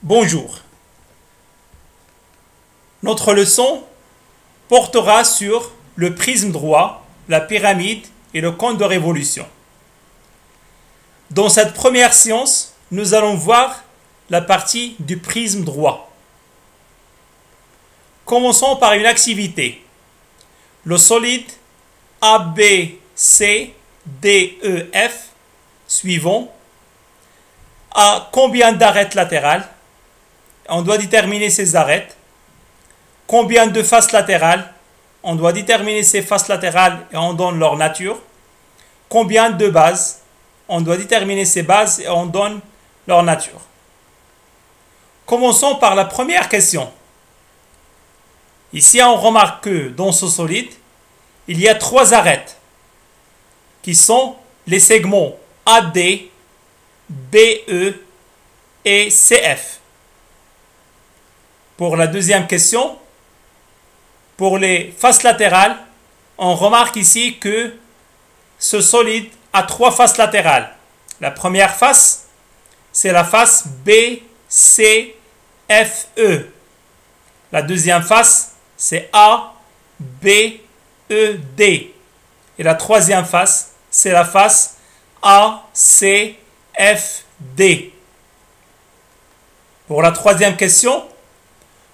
Bonjour. Notre leçon portera sur le prisme droit, la pyramide et le cône de révolution. Dans cette première séance, nous allons voir la partie du prisme droit. Commençons par une activité. Le solide ABCDEF suivant a combien d'arêtes latérales? On doit déterminer ces arêtes. Combien de faces latérales? On doit déterminer ces faces latérales et on donne leur nature. Combien de bases? On doit déterminer ces bases et on donne leur nature. Commençons par la première question. Ici, on remarque que dans ce solide, il y a trois arêtes qui sont les segments AD, BE et CF. Pour la deuxième question, pour les faces latérales, on remarque ici que ce solide a trois faces latérales. La première face, c'est la face BCFE. La deuxième face, c'est ABED. Et la troisième face, c'est la face ACFD. Pour la troisième question,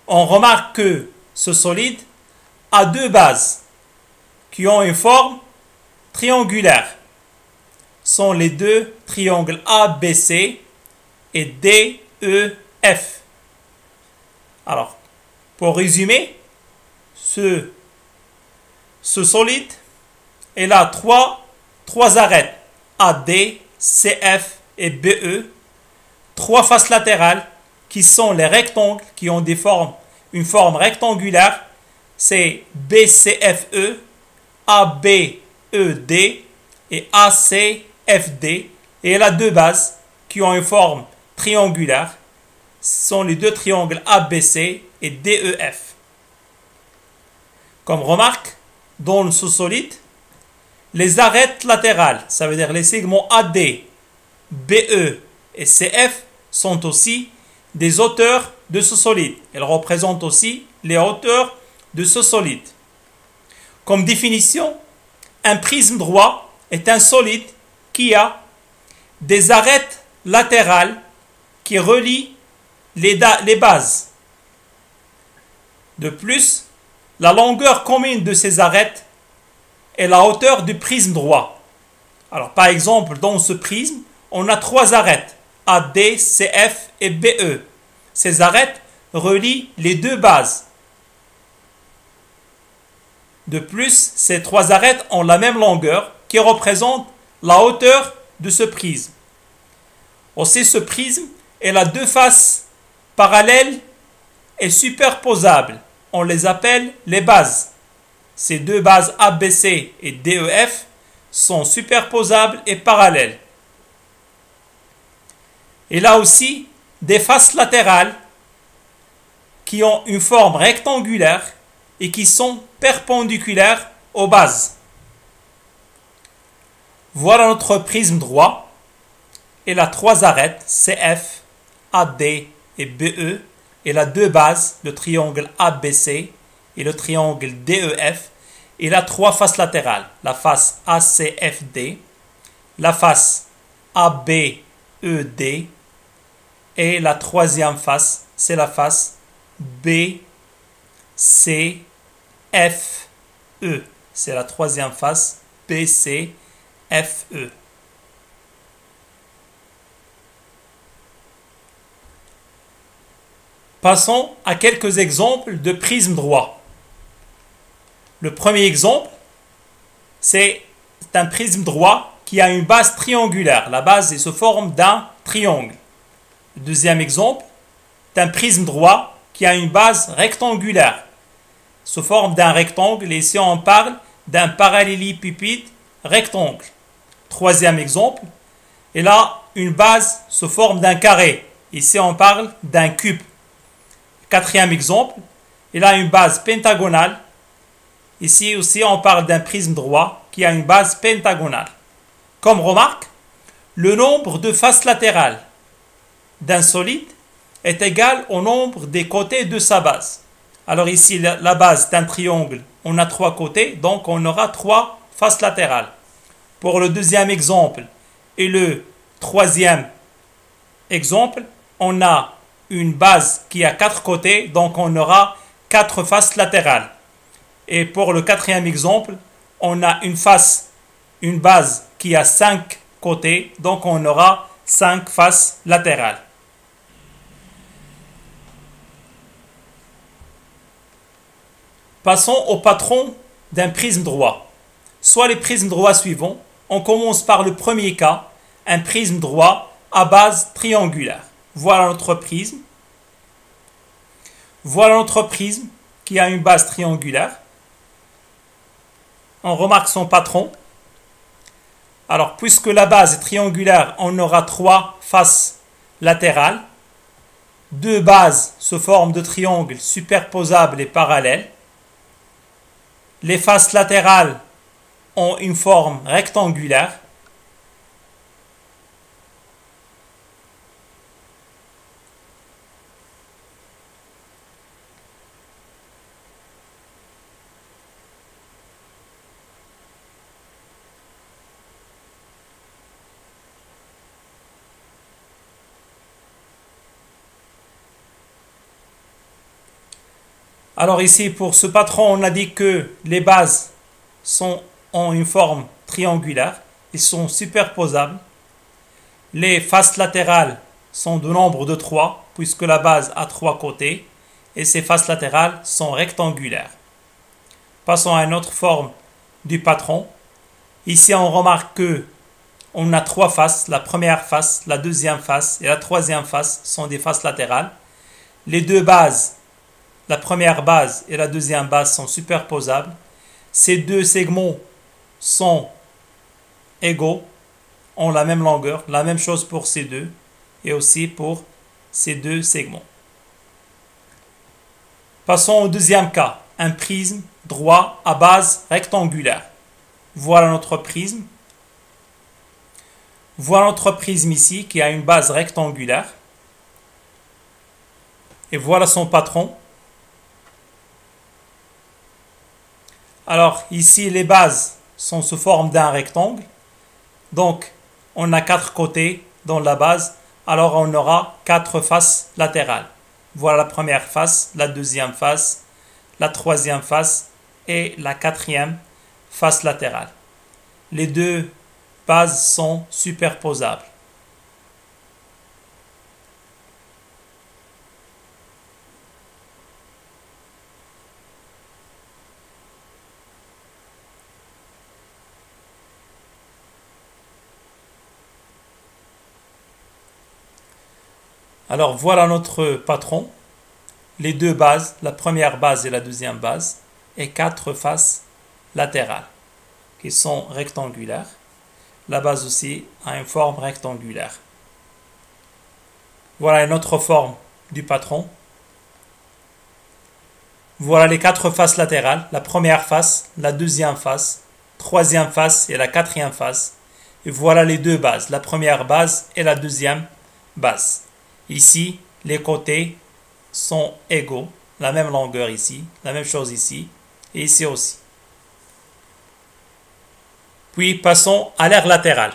on remarque que ce solide a deux bases qui ont une forme triangulaire. Ce sont les deux triangles ABC et DEF. Alors, pour résumer, ce solide, il a trois arêtes AD, CF et BE, trois faces latérales qui sont les rectangles qui ont une forme rectangulaire, c'est BCFE, ABED et ACFD, et il a deux bases qui ont une forme triangulaire, ce sont les deux triangles ABC et DEF. Comme remarque, dans ce solide, les arêtes latérales, ça veut dire les segments AD, BE et CF, sont aussi des hauteurs de ce solide. Elles représentent aussi les hauteurs de ce solide. Comme définition, un prisme droit est un solide qui a des arêtes latérales qui relient les bases. De plus, la longueur commune de ces arêtes est la hauteur du prisme droit. Alors, par exemple, dans ce prisme, on a trois arêtes, AD, CF et BE. Ces arêtes relient les deux bases. De plus, ces trois arêtes ont la même longueur qui représente la hauteur de ce prisme. Aussi, ce prisme a deux faces parallèles et superposables. On les appelle les bases. Ces deux bases ABC et DEF sont superposables et parallèles. Il a aussi des faces latérales qui ont une forme rectangulaire et qui sont perpendiculaires aux bases. Voilà notre prisme droit. Il a trois arêtes, CF, AD et BE. Il a deux bases, le triangle ABC et le triangle DEF. Il a trois faces latérales, la face ACFD, la face ABED et la troisième face, c'est la face BCFE. C'est la troisième face BCFE. Passons à quelques exemples de prisme droit. Le premier exemple, c'est un prisme droit qui a une base triangulaire. La base est sous forme d'un triangle. Le deuxième exemple, c'est un prisme droit qui a une base rectangulaire sous forme d'un rectangle. Et ici, on parle d'un parallélépipède rectangle. Troisième exemple, il a une base sous forme d'un carré. Ici, on parle d'un cube. Quatrième exemple, il a une base pentagonale. Ici aussi, on parle d'un prisme droit qui a une base pentagonale. Comme remarque, le nombre de faces latérales d'un solide est égal au nombre des côtés de sa base. Alors ici, la base d'un triangle, on a 3 côtés, donc on aura 3 faces latérales. Pour le deuxième exemple et le troisième exemple, on a une base qui a 4 côtés, donc on aura 4 faces latérales. Et pour le quatrième exemple, on a une base qui a 5 côtés, donc on aura 5 faces latérales. Passons au patron d'un prisme droit. Soit les prismes droits suivants. On commence par le premier cas, un prisme droit à base triangulaire. Voilà notre prisme. Voilà notre prisme qui a une base triangulaire. On remarque son patron. Alors, puisque la base est triangulaire, on aura 3 faces latérales. 2 bases se forment de triangles superposables et parallèles. Les faces latérales ont une forme rectangulaire. Alors ici, pour ce patron, on a dit que les bases ont une forme triangulaire. Ils sont superposables. Les faces latérales sont de nombre de 3, puisque la base a 3 côtés. Et ces faces latérales sont rectangulaires. Passons à une autre forme du patron. Ici, on remarque que on a 3 faces. La première face, la deuxième face et la troisième face sont des faces latérales. Les 2 bases, la première base et la deuxième base sont superposables. Ces 2 segments sont égaux, ont la même longueur, la même chose pour ces deux et aussi pour ces 2 segments. Passons au deuxième cas, un prisme droit à base rectangulaire. Voilà notre prisme. Voilà notre prisme ici qui a une base rectangulaire. Et voilà son patron. Alors ici les bases sont sous forme d'un rectangle. Donc on a 4 côtés dans la base. Alors on aura 4 faces latérales. Voilà la première face, la deuxième face, la troisième face et la quatrième face latérale. Les 2 bases sont superposables. Alors voilà notre patron, les 2 bases, la première base et la deuxième base, et 4 faces latérales qui sont rectangulaires. La base aussi a une forme rectangulaire. Voilà une autre forme du patron. Voilà les 4 faces latérales, la première face, la deuxième face, troisième face et la quatrième face. Et voilà les 2 bases, la première base et la deuxième base. Ici, les côtés sont égaux, la même longueur ici, la même chose ici, et ici aussi. Puis passons à l'aire latérale.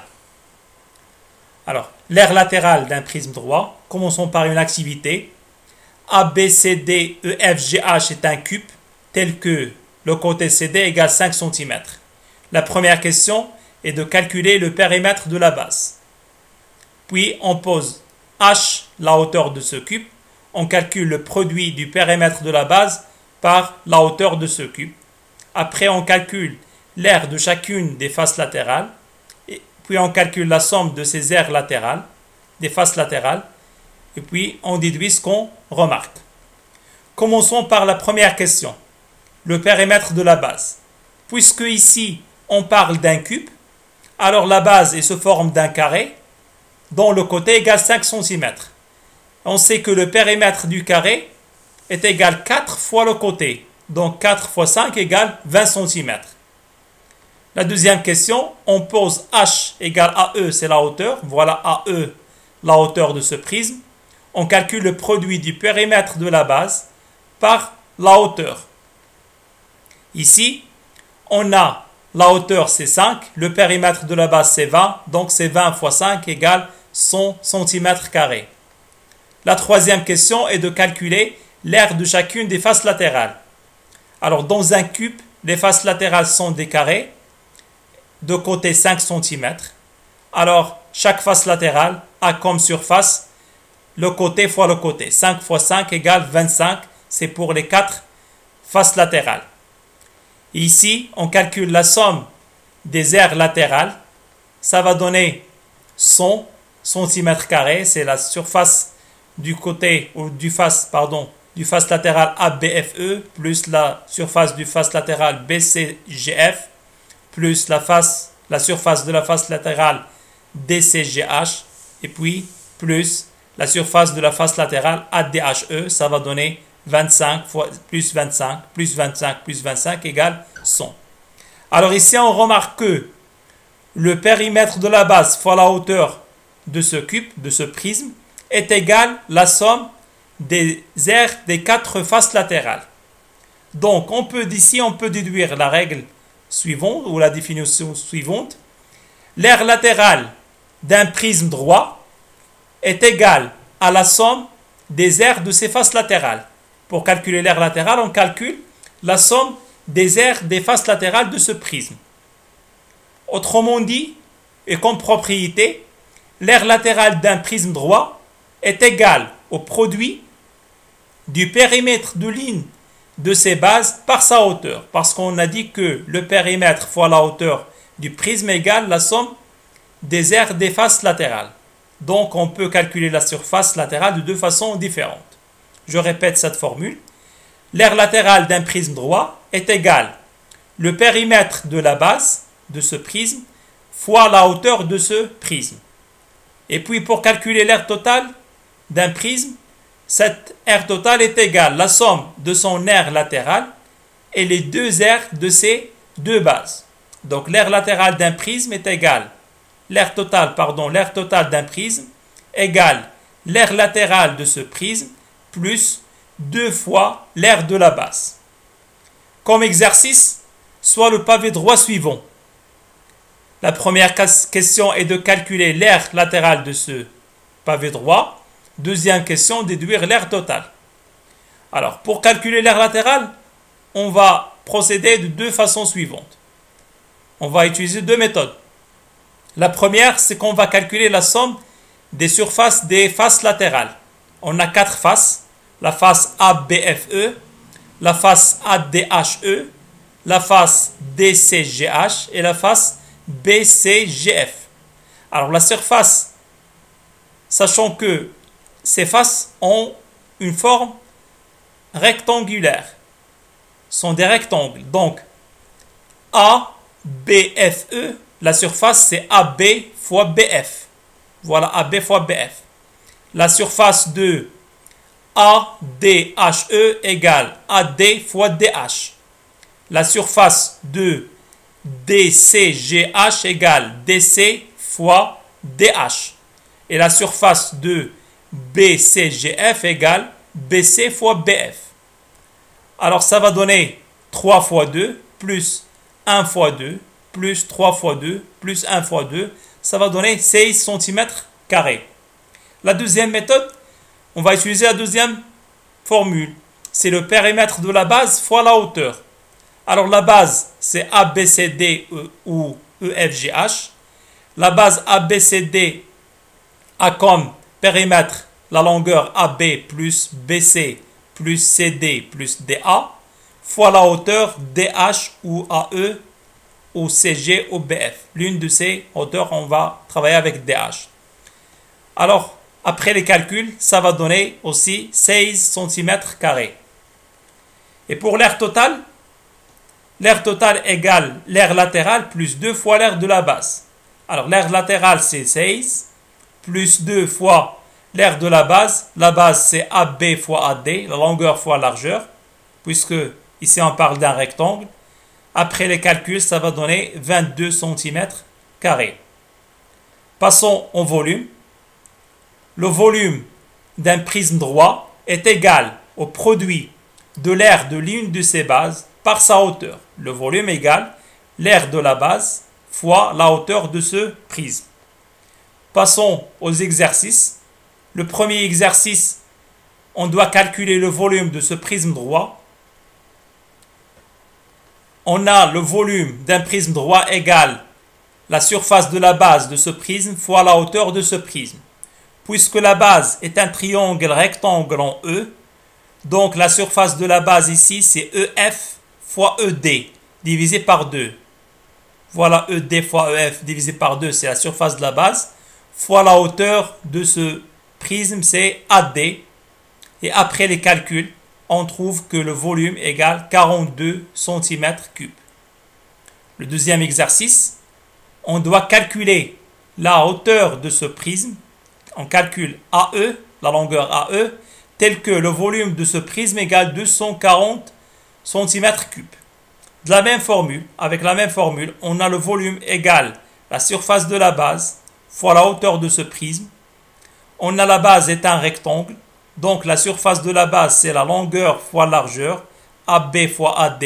Alors, l'aire latérale d'un prisme droit, commençons par une activité. ABCD EFGH est un cube tel que le côté CD égale 5 cm. La première question est de calculer le périmètre de la base. Puis on pose H, la hauteur de ce cube. On calcule le produit du périmètre de la base par la hauteur de ce cube. Après, on calcule l'aire de chacune des faces latérales. Et puis, on calcule la somme de ces aires latérales, des faces latérales. Et puis, on déduit ce qu'on remarque. Commençons par la première question, le périmètre de la base. Puisque ici, on parle d'un cube, alors la base est sous forme d'un carré, dont le côté égale 5 cm. On sait que le périmètre du carré est égal 4 fois le côté. Donc 4 fois 5 égale 20 cm. La deuxième question, on pose H égale AE, c'est la hauteur. Voilà AE, la hauteur de ce prisme. on calcule le produit du périmètre de la base par la hauteur. Ici, on a la hauteur c'est 5, le périmètre de la base c'est 20, donc c'est 20 fois 5 égale 100 cm². La troisième question est de calculer l'aire de chacune des faces latérales. Alors dans un cube, les faces latérales sont des carrés, de côté 5 cm. Alors chaque face latérale a comme surface le côté fois le côté. 5 fois 5 égale 25, c'est pour les 4 faces latérales. Ici, on calcule la somme des aires latérales. Ça va donner 100 cm², c'est la surface du côté, ou du face latéral ABFE, plus la surface du face latéral BCGF, plus la surface de la face latérale DCGH, et puis plus la surface de la face latérale ADHE, ça va donner 25 fois plus 25, plus 25, plus 25 égale 100. Alors ici, on remarque que le périmètre de la base fois la hauteur de ce cube, de ce prisme, est égal à la somme des aires des 4 faces latérales. Donc, d'ici, on peut déduire la règle suivante, ou la définition suivante. L'aire latérale d'un prisme droit est égale à la somme des aires de ses faces latérales. Pour calculer l'aire latérale, on calcule la somme des aires des faces latérales de ce prisme. Autrement dit, et comme propriété, l'aire latérale d'un prisme droit est égale au produit du périmètre de ligne de ses bases par sa hauteur. Parce qu'on a dit que le périmètre fois la hauteur du prisme égale la somme des aires des faces latérales. Donc on peut calculer la surface latérale de deux façons différentes. Je répète cette formule. L'aire latérale d'un prisme droit est égale le périmètre de la base de ce prisme fois la hauteur de ce prisme. Et puis pour calculer l'aire totale d'un prisme, cette aire totale est égale à la somme de son aire latérale et les deux aires de ses deux bases. Donc l'aire latérale d'un prisme est égale l'aire totale d'un prisme égale l'aire latérale de ce prisme plus 2 fois l'aire de la base. Comme exercice, soit le pavé droit suivant. La première question est de calculer l'aire latérale de ce pavé droit. Deuxième question, déduire l'aire totale. Alors, pour calculer l'aire latérale, on va procéder de deux façons suivantes. On va utiliser deux méthodes. La première, c'est qu'on va calculer la somme des surfaces des faces latérales. On a 4 faces. La face ABFE, la face ADHE, la face DCGH et la face BCGF. Alors la surface, sachant que ces faces ont une forme rectangulaire, sont des rectangles. Donc ABFE, la surface c'est AB fois BF. Voilà, AB fois BF. La surface de ADHE égale AD fois DH. La surface de DCGH égale DC fois DH. Et la surface de BCGF égale BC fois BF. Alors ça va donner 3 fois 2 plus 1 fois 2 plus 3 fois 2 plus 1 fois 2. Ça va donner 16 cm². La deuxième méthode, on va utiliser la deuxième formule. C'est le périmètre de la base fois la hauteur. Alors la base, c'est ABCD ou EFGH. La base ABCD a comme périmètre la longueur AB plus BC plus CD plus DA fois la hauteur DH ou AE ou CG ou BF. L'une de ces hauteurs, on va travailler avec DH. Alors, après les calculs, ça va donner aussi 16 cm². Et pour l'aire totale égale l'aire latérale plus 2 fois l'aire de la base. Alors l'aire latérale c'est 16 plus 2 fois l'aire de la base. La base c'est AB fois AD, la longueur fois la largeur, puisque ici on parle d'un rectangle. Après les calculs, ça va donner 22 cm². Passons au volume. Le volume d'un prisme droit est égal au produit de l'aire de l'une de ses bases par sa hauteur. Le volume égale l'aire de la base fois la hauteur de ce prisme. Passons aux exercices. Le premier exercice, on doit calculer le volume de ce prisme droit. On a le volume d'un prisme droit égal la surface de la base de ce prisme fois la hauteur de ce prisme. Puisque la base est un triangle rectangle en E, donc la surface de la base ici c'est EF fois ED divisé par 2. Voilà, ED fois EF divisé par 2, c'est la surface de la base, fois la hauteur de ce prisme, c'est AD. Et après les calculs, on trouve que le volume égale 42 cm3. Le deuxième exercice, on doit calculer la hauteur de ce prisme. On calcule AE, la longueur AE, tel que le volume de ce prisme égale 240 cm3. De la même formule, avec la même formule, on a le volume égal la surface de la base fois la hauteur de ce prisme. On a la base est un rectangle, donc la surface de la base c'est la longueur fois la largeur, AB fois AD,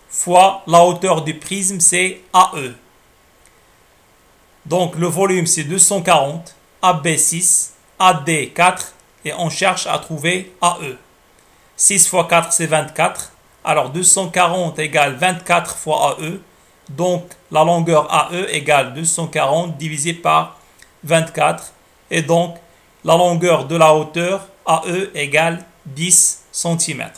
fois la hauteur du prisme c'est AE. Donc le volume c'est 240, AB 6, AD 4 et on cherche à trouver AE. 6 fois 4 c'est 24. Alors 240 égale 24 fois AE, donc la longueur AE égale 240 divisé par 24, et donc la longueur de la hauteur AE égale 10 cm.